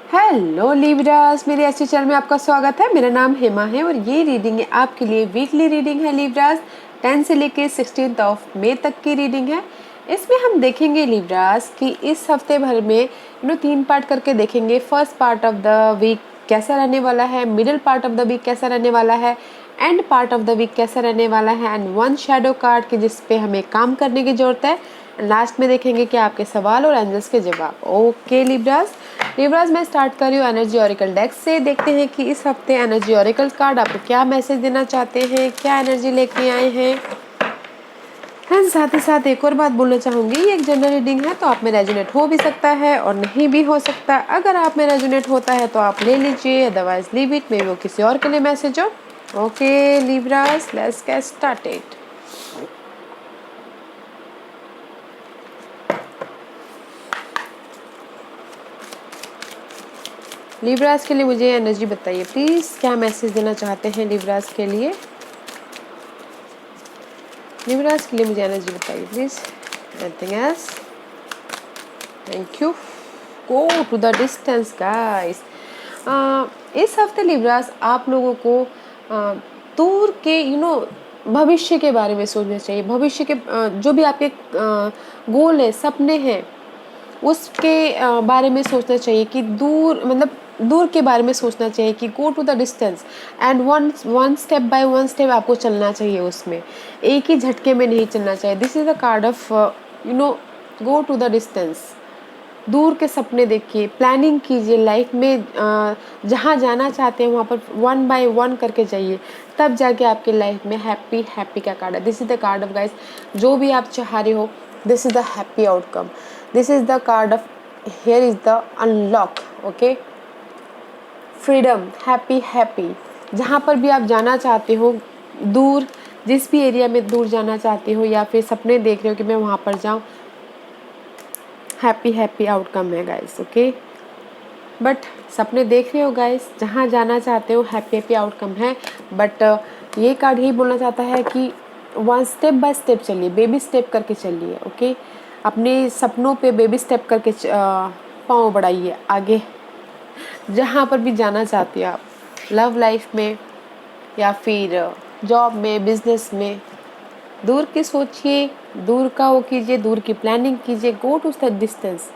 Hello Libras, मेरे अच्छे channel में आपका स्वागत है। मेरा नाम हेमा है और ये रीडिंग है आपके लिए वीकली रीडिंग है लिब्रास। 10 से लेके 16 मई तक की रीडिंग है। इसमें हम देखेंगे लिब्रास कि इस हफ्ते भर में 3 पार्ट करके देखेंगे। First part of the week कैसा रहने वाला है, middle part of the week कैसा रहने वाला है, end part of the week कैसा रहने वाला है, एंड 1 शैडो कार्ड की जिस पे हमें काम करने की जरूरत है। लास्ट में देखेंगे कि आपके सवाल और एंजल्स के जवाब। ओके लिब्रास मैं स्टार्ट कर रही हूँ एनर्जी ऑरिकल डेक से। देखते हैं कि इस हफ्ते एनर्जी ऑरिकल कार्ड आपको क्या मैसेज देना चाहते हैं, क्या एनर्जी लेके आए हैं। साथ ही साथ एक और बात बोलना चाहूँगी, ये एक जनरल रीडिंग है तो आप में रेजोनेट हो भी सकता है और नहीं भी हो सकता। अगर आप में रेजोनेट होता है तो आप ले लीजिए, अदरवाइज लीव इट, मे वो किसी और के लिए मैसेज हो। Okay Libras, let's get started. Libras के लिए मुझे एनर्जी बताइए प्लीज, क्या मैसेज देना चाहते हैं लिब्रास के लिए। लिब्रास के लिए मुझे एनर्जी बताइए please. Anything else? Thank you. Go to the distance guys. इस हफ्ते लिब्रास आप लोगों को दूर के भविष्य के बारे में सोचना चाहिए। भविष्य के जो भी आपके गोल है, सपने हैं, उसके बारे में सोचना चाहिए कि दूर के बारे में सोचना चाहिए कि go to the distance and one step by one step आपको चलना चाहिए। उसमें एक ही झटके में नहीं चलना चाहिए। This is the card of go to the distance. दूर के सपने देखिए, प्लानिंग कीजिए लाइफ में। जहाँ जाना चाहते हैं वहाँ पर 1 बाय 1 करके जाइए, तब जाके आपके लाइफ में हैप्पी का कार्ड है। This is the card of guys, जो भी आप चाह रहे हो, this is the happy outcome. This is the card of, here is the unlock. Okay, freedom, happy. जहाँ पर भी आप जाना चाहते हो, दूर, जिस भी एरिया में दूर जाना चाहते हो या फिर सपने देख रहे हो कि मैं वहाँ पर जाऊँ, हैप्पी आउटकम है गाइस। ओके, बट सपने देख रहे हो गाइस, जहाँ जाना चाहते हो हैप्पी आउटकम है। बट ये कार्ड यही बोलना चाहता है कि वन स्टेप बाय स्टेप चलिए, बेबी स्टेप करके चलिए। ओके, अपने सपनों पे बेबी स्टेप करके पाँव बढ़ाइए आगे, जहाँ पर भी जाना चाहते हो आप, लव लाइफ में या फिर जॉब में, बिजनेस में। दूर की सोचिए, दूर का वो कीजिए, दूर की प्लानिंग कीजिए। Go to the distance.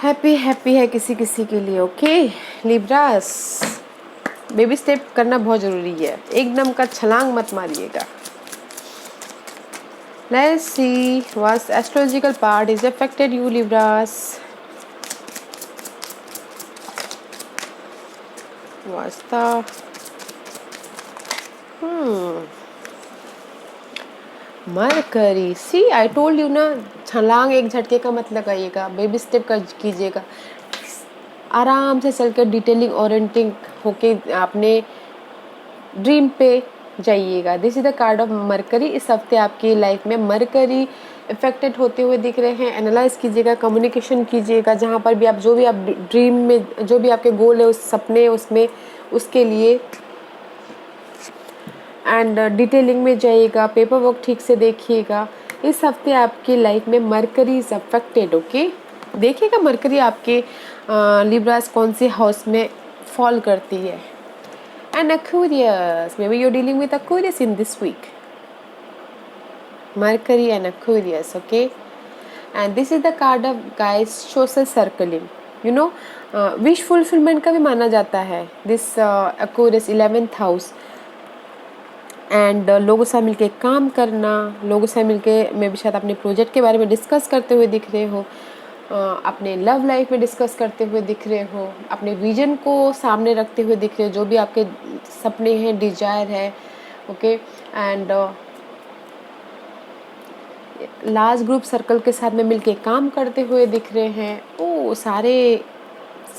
Happy है किसी किसी के लिए। ओके लिब्रास, बेबी स्टेप करना बहुत ज़रूरी है, एकदम का छलांग मत मारिएगा। Let's see what astrological part is affected you Libras. वास्ता Mercury, see I told you ना, छलांग एक झटके का मत लगाइएगा, बेबी स्टेप कर कीजिएगा। आराम से चल कर डिटेलिंग ओरिएंटिंग होके अपने ड्रीम पे जाइएगा। This is the card of mercury. इस हफ्ते आपकी लाइफ में मरकरी इफेक्टेड होते हुए दिख रहे हैं। एनालाइज कीजिएगा, कम्युनिकेशन कीजिएगा, जहाँ पर भी आप जो भी आप ड्रीम में, जो भी आपके गोल है, उस सपने, उसमें, उसके लिए एंड डिटेलिंग में जाइएगा, पेपर वर्क ठीक से देखिएगा। इस हफ्ते आपकी लाइफ में मरकरी इज अफेक्टेड। ओके, देखिएगा मरकरी आपके लिब्रास कौन से हाउस में फॉल करती है। And Aquarius, maybe you're dealing with Aquarius in this week. Mercury and Aquarius, okay? And this is the card of guys social circling. Wish fulfillment का भी माना जाता है this Aquarius 11th house. And लोगों से मिलके काम करना, लोगों से मिलके मे भी शायद अपने प्रोजेक्ट के बारे में डिस्कस करते हुए दिख रहे हो, अपने लव लाइफ में डिस्कस करते हुए दिख रहे हो, अपने विजन को सामने रखते हुए दिख रहे हो, जो भी आपके सपने हैं, डिजायर है। Okay, and large group circle के साथ में मिलके काम करते हुए दिख रहे हैं। ओ, सारे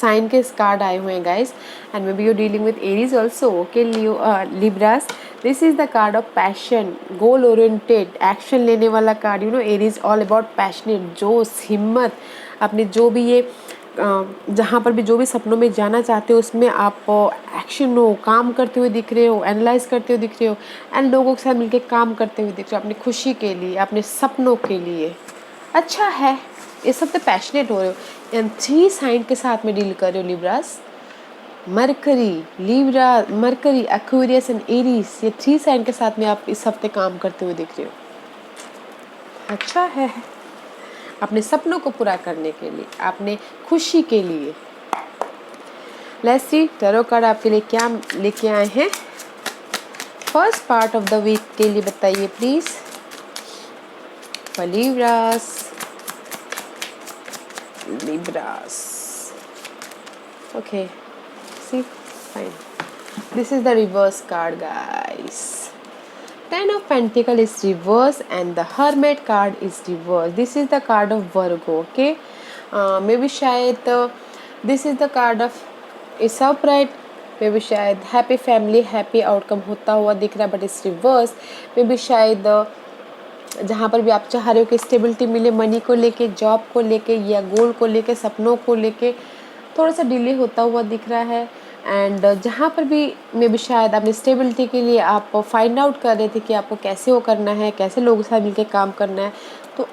साइन के कार्ड आए हुए हैं guys. And may be you dealing with Aries also. Okay Libras, this is the card of passion, goal oriented, action लेने वाला card. Aries all about passionate, जोश, हिम्मत। अपने जो भी ये जहाँ पर भी जो भी सपनों में जाना चाहते हो, उसमें आप एक्शन हो, काम करते हुए दिख रहे हो, एनालाइज करते हुए दिख रहे हो, एंड लोगों के साथ मिलकर काम करते हुए दिख रहे हो, अपनी खुशी के लिए, अपने सपनों के लिए। अच्छा है, इस हफ्ते पैशनेट हो रहे हो, एंड 3 साइन के साथ में डील कर रहे हो Libras. Mercury, Libra, mercury, Aquarius and Aries, ये 3 साइन के साथ में आप इस हफ्ते काम करते हुए दिख रहे हो। अच्छा है, अपने सपनों को पूरा करने के लिए, अपने खुशी के लिए। लेट्स सी टैरो कार्ड आपके लिए क्या लेके आए हैं। First part of the week के लिए बताइए please for Libras. Libras, okay, see fine. This is the reverse card, guys. Ten of Pentacles is reverse and the Hermit card is reverse. This is the card of Virgo. Okay, maybe शायद this is the card of is upright. maybe शायद happy family, happy outcome होता हुआ दिख रहा है, but it's reverse. maybe शायद जहाँ पर भी आप चाह रहे हो कि स्टेबिलिटी मिले मनी को लेके, जॉब को लेके या गोल को लेके, सपनों को लेके थोड़ा सा डिले होता हुआ दिख रहा है। एंड जहाँ पर भी मे भी शायद अपनी स्टेबिलिटी के लिए आप फाइंड आउट कर रहे थे कि आपको कैसे वो करना है, कैसे लोगों के साथ मिलकर काम करना है, तो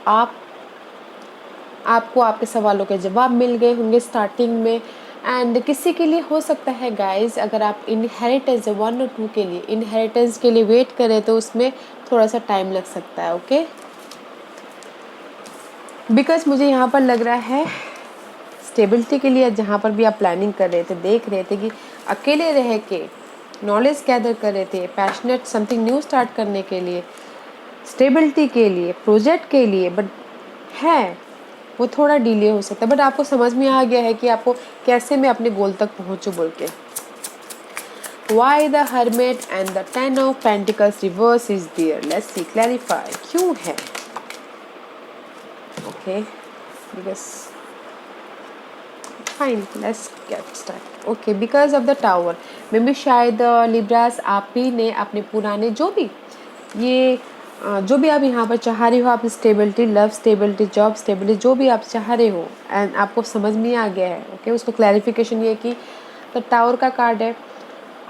आपको आपके सवालों के जवाब मिल गए होंगे स्टार्टिंग में। एंड किसी के लिए हो सकता है गाइज, अगर आप इनहेरिटेंस 1 और 2 के लिए इनहेरिटेंस के लिए वेट करें तो उसमें थोड़ा सा टाइम लग सकता है। ओके, बिकॉज मुझे यहाँ पर लग रहा है स्टेबिलिटी के लिए जहाँ पर भी आप प्लानिंग कर रहे थे, देख रहे थे कि अकेले रह के नॉलेज गैदर कर रहे थे, पैशनेट समथिंग न्यू स्टार्ट करने के लिए, स्टेबिलिटी के लिए, प्रोजेक्ट के लिए, बट है वो थोड़ा डिले हो सकता है। बट आपको समझ में आ गया है कि आपको कैसे मैं अपने गोल तक पहुँचूँ बोल के। Why the Hermit and the Ten of Pentacles reverse is there? Let's see, clarify क्यों है। Okay, because fine, let's get started. Okay, because of the Tower, मे भी शायद लिब्रास आप ही ने अपने पुराने जो भी आप यहाँ पर चाह रहे हो, आप stability, love stability, job stability, जो भी आप चाह रहे हो एंड आपको समझ में आ गया है। ओके, उसको क्लैरिफिकेशन ये कि द टावर का कार्ड है,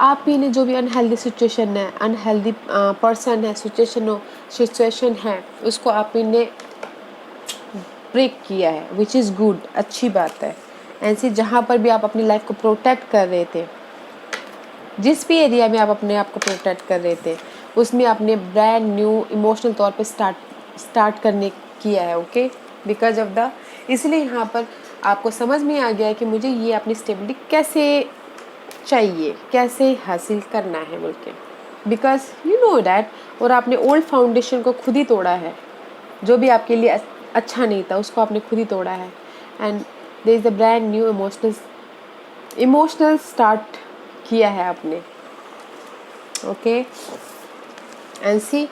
आप ही ने जो भी अनहेल्दी सिचुएशन है, अनहेल्दी पर्सन है, सिचुएशन है, उसको आप ही ने ब्रेक किया है, विच इज़ गुड, अच्छी बात है। ऐसी जहाँ पर भी आप अपनी लाइफ को प्रोटेक्ट कर रहे थे, जिस भी एरिया में आप अपने आप को प्रोटेक्ट कर रहे थे, उसमें आपने ब्रांड न्यू इमोशनल तौर पे स्टार्ट करने किया है। ओके, बिकॉज ऑफ द, इसलिए यहाँ पर आपको समझ में आ गया है कि मुझे ये अपनी स्टेबिलिटी कैसे चाहिए, कैसे हासिल करना है बोल के, बिकॉज यू नो डैट। और आपने ओल्ड फाउंडेशन को खुद ही तोड़ा है, जो भी आपके लिए अच्छा नहीं था उसको आपने खुद ही तोड़ा है। And there is a brand new emotional start किया है आपने। Okay, and see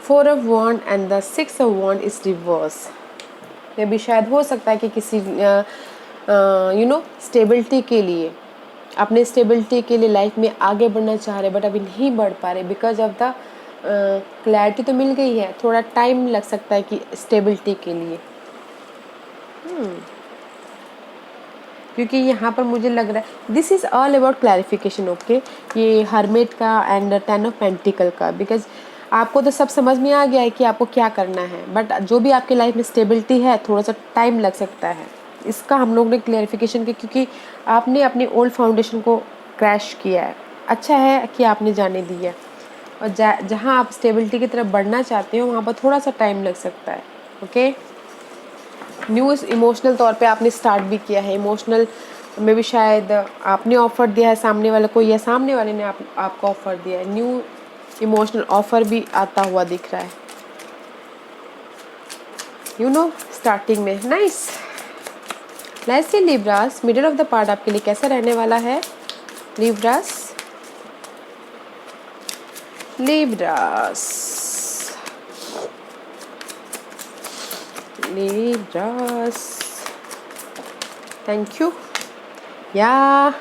4 of Wands and the 6 of Wands is reverse. ये भी शायद हो सकता है कि किसी यू नो स्टेबिलिटी के लिए, अपने स्टेबिलिटी के लिए लाइफ में आगे बढ़ना चाह रहे बट अभी नहीं बढ़ पा रहे, बिकॉज ऑफ द क्लैरिटी तो मिल गई है, थोड़ा टाइम लग सकता है कि स्टेबिलिटी के लिए। क्योंकि यहाँ पर मुझे लग रहा है this is all about clarification. Okay, ये हर्मिट का एंड 10 of Pentacles का, बिकॉज आपको तो सब समझ में आ गया है कि आपको क्या करना है, बट जो भी आपकी लाइफ में स्टेबिलिटी है थोड़ा सा टाइम लग सकता है। इसका हम लोग ने क्लैरिफिकेशन की, क्योंकि आपने अपनी ओल्ड फाउंडेशन को क्रैश किया है। अच्छा है कि आपने जाने दिया, और जहाँ आप स्टेबिलिटी की तरफ बढ़ना चाहते हो वहाँ पर थोड़ा सा टाइम लग सकता है। ओके, न्यू इमोशनल तौर पे आपने स्टार्ट भी किया है, इमोशनल में भी शायद आपने ऑफर दिया है सामने वाले को, या सामने वाले ने आपको ऑफर दिया है, न्यू इमोशनल ऑफर भी आता हुआ दिख रहा है, यू नो स्टार्टिंग में। Nice, let's see Libras, middle of the part आपके लिए कैसा रहने वाला है। Libras, thank you. Yeah,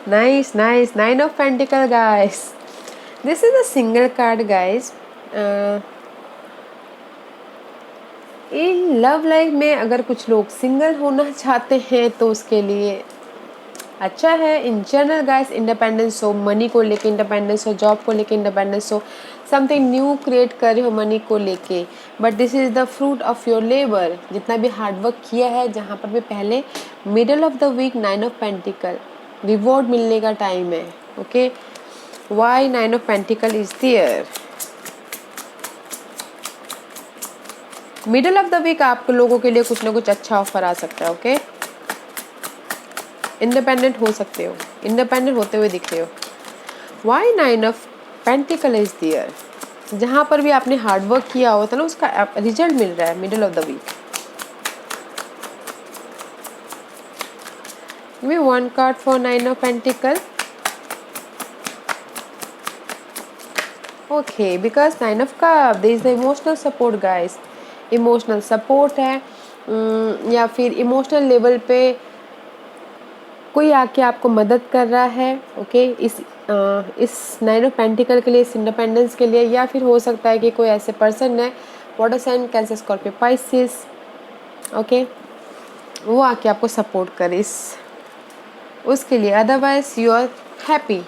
nice. 9 of Pentacles, guys. This is a single card, guys. In love life में अगर कुछ लोग सिंगल होना चाहते हैं तो उसके लिए अच्छा है। इन जनरल गाइस इंडिपेंडेंस हो, मनी को लेके इंडिपेंडेंस हो, जॉब को लेके इंडिपेंडेंस हो, समथिंग न्यू क्रिएट कर रहे हो मनी को लेके, but this is the fruit of your labour. जितना भी हार्डवर्क किया है, जहाँ पर भी पहले middle of the week 9 of pentacle, reward मिलने का टाइम है। Okay, why 9 of pentacle is there. Middle of the week आप लोगों के लिए कुछ ना कुछ अच्छा ऑफर आ सकता है। ओके, इंडिपेंडेंट हो सकते हो, इंडिपेंडेंट होते हुए दिख रहे हो। Why 9 of pentacle is there. जहाँ पर भी आपने हार्डवर्क किया होता है ना, उसका रिजल्ट मिल रहा है middle of the week. Give me one card for 9 of Pentacle. Okay, because 9 of Cup, there is the emotional support guys. Emotional support है, या फिर इमोशनल लेवल पे कोई आके आपको मदद कर रहा है। ओके, इस 9 ऑफ पेंटिकल के लिए, इस इंडिपेंडेंस के लिए, या फिर हो सकता है कि कोई ऐसे पर्सन है, water sign, cancer, Scorpio, Pisces, okay, वो आके आपको सपोर्ट करे इस उसके लिए। Otherwise you are happy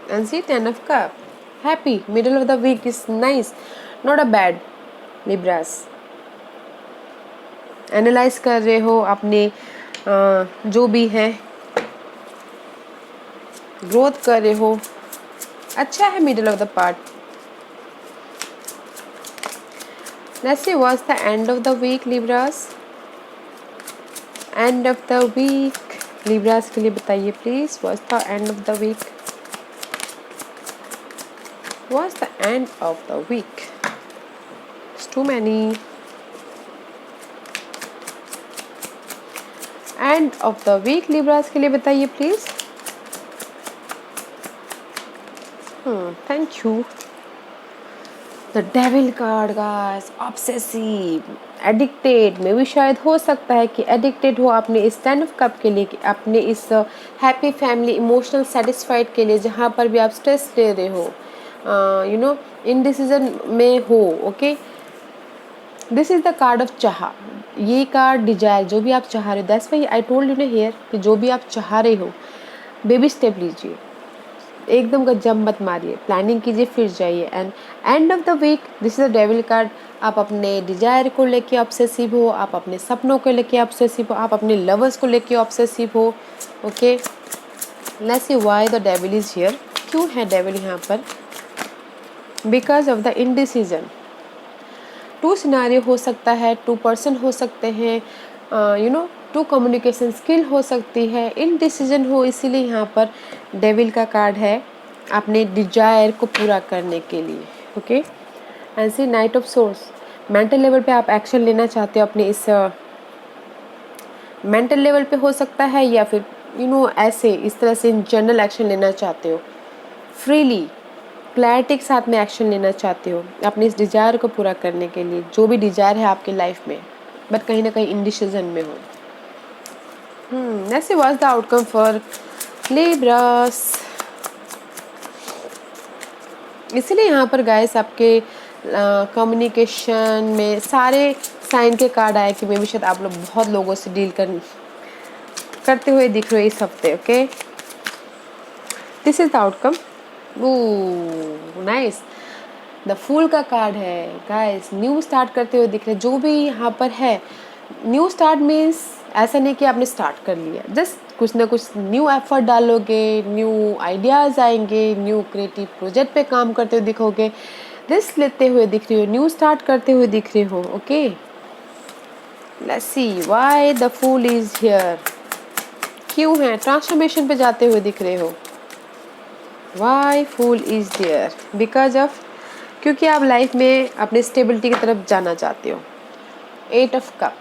and see 10 of cup, happy. Middle of the week is nice, not a bad. Libras analyse कर रहे हो अपने जो भी है, ग्रोथ कर रहे हो, अच्छा है middle of the part. Let's see what's the end of the week Libras. End of the week Libras के लिए बताइए please, what's the end of the week, what's the end of the week. It's too many. End of the week Libras के लिए बताइए please. Thank you. The devil card guys, obsessive, addicted में भी शायद हो सकता है कि एडिक्टेड हो आपने इस 10 ऑफ कप के लिए, कि अपने इस हैप्पी फैमिली इमोशनल सेटिस्फाइड के लिए, जहाँ पर भी आप स्ट्रेस ले रहे हो, यू नो इनडिसीजन में हो। Okay, this is the card of चाह। ये कार्ड डिजायर, जो भी आप चाह रहे हो, that's why I told you ना हियर कि जो भी आप चाह रहे हो, बेबी स्टेप लीजिए, एकदम का जंप मत मारिए, प्लानिंग कीजिए, फिर जाइए। And end of the week this is the devil card. आप अपने डिजायर को लेके ऑब्सेसिव हो, आप अपने सपनों को लेके ऑब्सेसिव हो, आप अपने लवर्स को लेके ऑब्सेसिव हो। Okay, let's see why the devil is here. क्यों है डेविल यहाँ पर? Because of the indecision. 2 scenario हो सकता है, 2 पर्सन हो सकते हैं, यू नो 2 कम्युनिकेशन स्किल हो सकती है, इनडिसीजन हो, इसीलिए यहाँ पर डेविल का कार्ड है अपने डिजायर को पूरा करने के लिए। Okay, and see knight of swords. Mental level पे आप एक्शन लेना चाहते हो अपने इस मेंटल लेवल पे हो सकता है, या फिर ऐसे इस तरह से इन जनरल एक्शन लेना चाहते हो, फ्रीली क्लैरिटी के साथ में एक्शन लेना चाहते हो अपने इस डिजायर को पूरा करने के लिए, जो भी डिजायर है आपके लाइफ में, बट कहीं ना कहीं इनडिसीजन में हो। Let's see what's the outcome for Libras. इसलिए यहाँ पर गाइस आपके कम्युनिकेशन में सारे साइन के कार्ड आए कि मे भी शायद आप लोग बहुत लोगों से डील करते हुए दिख रहे हो इस हफ्ते। Okay, this is the outcome. Nice, the fool का कार्ड है गाइस। न्यू स्टार्ट करते हुए दिख रहे, जो भी यहाँ पर है। न्यू स्टार्ट मीन्स ऐसा नहीं कि आपने स्टार्ट कर लिया, जस्ट कुछ ना कुछ न्यू एफर्ट डालोगे, न्यू आइडियाज़ आएंगे, न्यू क्रिएटिव प्रोजेक्ट पे काम करते हुए दिखोगे, रिस्क लेते हुए दिख रही हो, न्यू स्टार्ट करते हुए दिख रहे हो। Okay, let's see why the fool is here. क्यों है? ट्रांसफॉर्मेशन पे जाते हुए दिख रहे हो। Why fool is there? Because of, क्योंकि आप लाइफ में अपनी स्टेबिलिटी की तरफ जाना चाहते हो। 8 ऑफ कप,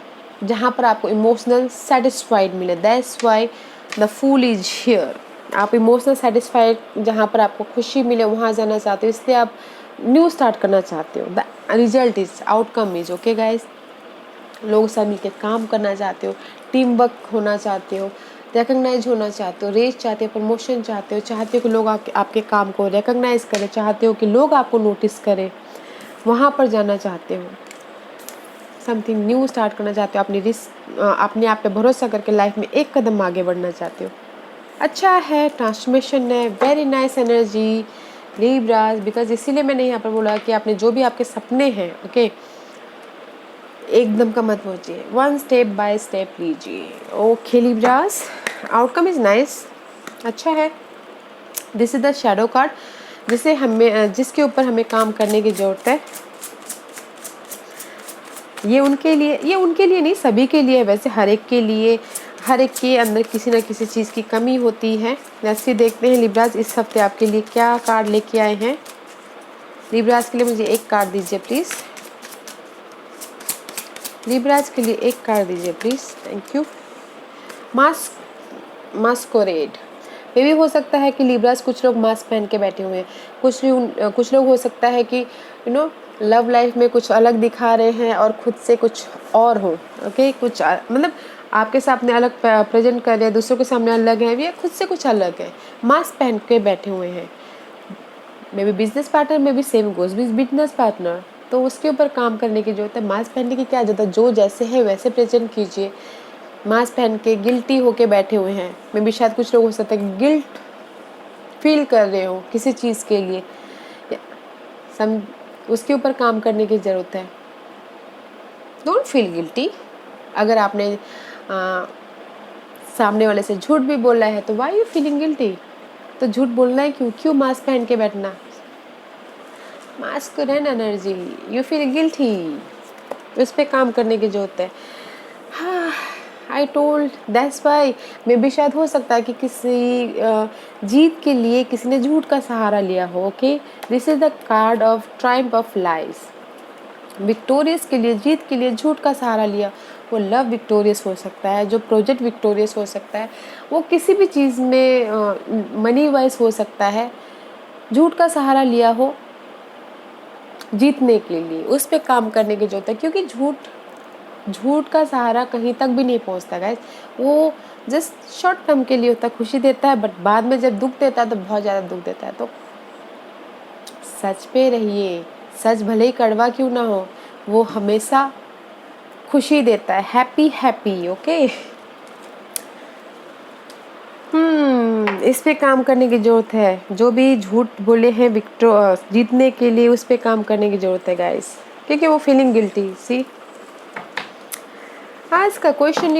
जहाँ पर आपको इमोशनल सेटिस्फाइड मिले, that's why the fool is here. आप इमोशनल सेटिस्फाइड, जहाँ पर आपको खुशी मिले, वहाँ जाना चाहते हो, इसलिए आप न्यू स्टार्ट करना चाहते हो। The result is, outcome is okay guys. लोगों से मिलकर काम करना चाहते हो, टीम वर्क होना चाहते हो, रिकग्नाइज होना चाहते हो, रेस चाहते हो, प्रमोशन चाहते हो कि लोग आपके काम को रिकग्नाइज करें, चाहते हो कि लोग आपको नोटिस करें, वहाँ पर जाना चाहते हो, समथिंग न्यू स्टार्ट करना चाहते हो, अपनी रिस्क, अपने आप पे भरोसा करके लाइफ में एक कदम आगे बढ़ना चाहते हो। अच्छा है, ट्रांसफॉर्मेशन है, very nice energy Libras. Because इसीलिए मैंने यहाँ पर बोला कि आपने जो भी आपके सपने हैं, ओके, एकदम का मत सोचिए, वन स्टेप बाय स्टेप लीजिए। Okay Libras, outcome is nice, अच्छा है। This is the shadow card, जिसके ऊपर हमें काम करने की ज़रूरत है। ये उनके लिए नहीं, सभी के लिए, वैसे हर एक के लिए, हर एक के अंदर किसी ना किसी चीज़ की कमी होती है। वैसे देखते हैं लिब्रास इस हफ्ते आपके लिए क्या कार्ड लेके आए हैं। लिब्रास के लिए मुझे एक कार्ड दीजिए प्लीज़, लिब्रास के लिए एक कार्ड दीजिए प्लीज़, थैंक यू। मास्कोरेड, ये भी हो सकता है कि लिब्रास कुछ लोग मास्क पहन के बैठे हुए हैं, कुछ लोग हो सकता है कि लव लाइफ में कुछ अलग दिखा रहे हैं और खुद से कुछ और हो, ओके, कुछ मतलब आपके सामने अलग प्रेजेंट कर रहे हैं, दूसरों के सामने अलग है, या खुद से कुछ अलग है, मास्क पहन के बैठे हुए हैं। May be business partner, may be same goes business partner, तो उसके ऊपर काम करने की जरूरत है। मास्क पहनने की क्या जरूरत है, जो जैसे है वैसे प्रेजेंट कीजिए। मास्क पहन के गिल्टी होके बैठे हुए हैं, मे बी शायद कुछ लोग हो सकता है गिल्ट फील कर रहे हो किसी चीज़ के लिए, उसके ऊपर काम करने की ज़रूरत है। Don't feel guilty. अगर आपने सामने वाले से झूठ भी बोला है तो वाई यू फीलिंग गिल्टी, तो झूठ बोलना है क्यों मास्क पहन के बैठना, masculine energy, you feel guilty, उस पर काम करने की ज़रूरत है। हाँ, I told that's why, may be शायद हो सकता है कि किसी जीत के लिए किसी ने झूठ का सहारा लिया हो, okay. This is the card of Triumph of lies. Victorious के लिए, जीत के लिए झूठ का सहारा लिया, वो लव विक्टोरियस हो सकता है, जो प्रोजेक्ट विक्टोरियस हो सकता है, वो किसी भी चीज़ में मनी वाइज हो सकता है, झूठ का सहारा लिया हो जीतने के लिए, उस पर काम करने की जरूरत है। क्योंकि झूठ का सहारा कहीं तक भी नहीं पहुंचता गाइस, वो जस्ट शॉर्ट टर्म के लिए होता है, खुशी देता है, बट बाद में जब दुख देता है तो बहुत ज़्यादा दुख देता है। तो सच पे रहिए, सच भले ही कड़वा क्यों ना हो, वो हमेशा खुशी देता है, हैप्पी हैप्पी, ओके। इस पे काम करने की ज़रूरत है, जो भी झूठ बोले हैं जीतने के लिए, उस पे काम करने की ज़रूरत है गाइस, क्योंकि वो फीलिंग गिल्टी। सी आज का क्वेश्चन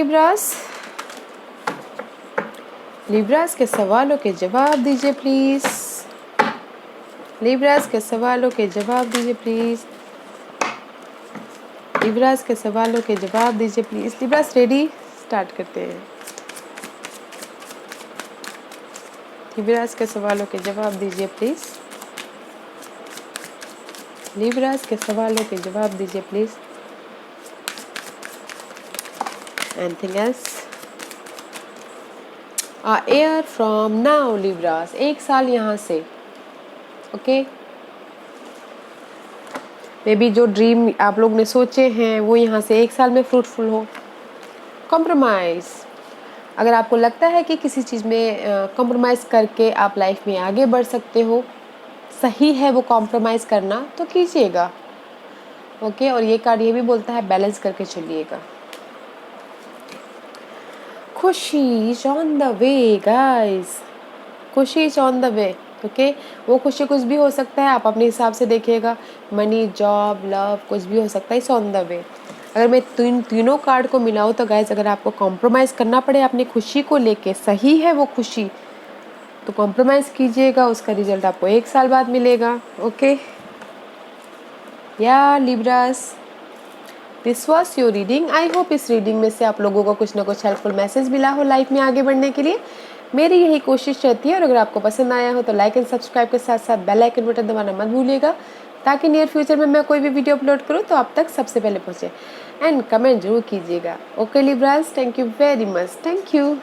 लिब्रास के सवालों के जवाब दीजिए प्लीज, लिब्रास के सवालों के जवाब दीजिए प्लीज, लिब्रास के सवालों के जवाब दीजिए प्लीज। लिब्रास रेडी, स्टार्ट करते हैं। लिब्रास के सवालों के जवाब दीजिए प्लीज, लिब्रास के सवालों के जवाब दीजिए please. Anything else? Air from now Libras, 1 साल यहाँ से, ओके। मे बी जो ड्रीम आप लोग ने सोचे हैं वो यहाँ से 1 साल में फ्रूटफुल हो। कॉम्प्रोमाइज़, अगर आपको लगता है कि किसी चीज़ में कॉम्प्रोमाइज़ करके आप लाइफ में आगे बढ़ सकते हो, सही है वो कॉम्प्रोमाइज़ करना, तो कीजिएगा, ओके। और ये कार्ड ये भी बोलता है बैलेंस करके चलिएगा। Khushi is on the way guys, khushi is on the way, okay. वो खुशी कुछ भी हो सकता है, आप अपने हिसाब से देखिएगा, मनी, जॉब, लव, कुछ भी हो सकता है, इट्स ऑन द वे। अगर मैं तीनों कार्ड को मिलाऊँ तो गाइस, अगर आपको कॉम्प्रोमाइज़ करना पड़े अपनी खुशी को लेके, सही है वो खुशी, तो कॉम्प्रोमाइज़ कीजिएगा, उसका रिजल्ट आपको 1 साल बाद मिलेगा, ओके। या Libras, this was your reading. I hope इस रीडिंग में से आप लोगों को कुछ ना कुछ हेल्पफुल मैसेज मिला हो लाइफ में आगे बढ़ने के लिए। मेरी यही कोशिश रहती है, और अगर आपको पसंद आया हो तो लाइक एंड सब्सक्राइब के साथ साथ बेल आइकन बटन दबाना मत भूलिएगा, ताकि नियर फ्यूचर में मैं कोई भी वीडियो अपलोड करूँ तो आप तक सबसे पहले पहुँचे। एंड कमेंट जरूर कीजिएगा, okay Libras, thank you very much, thank you.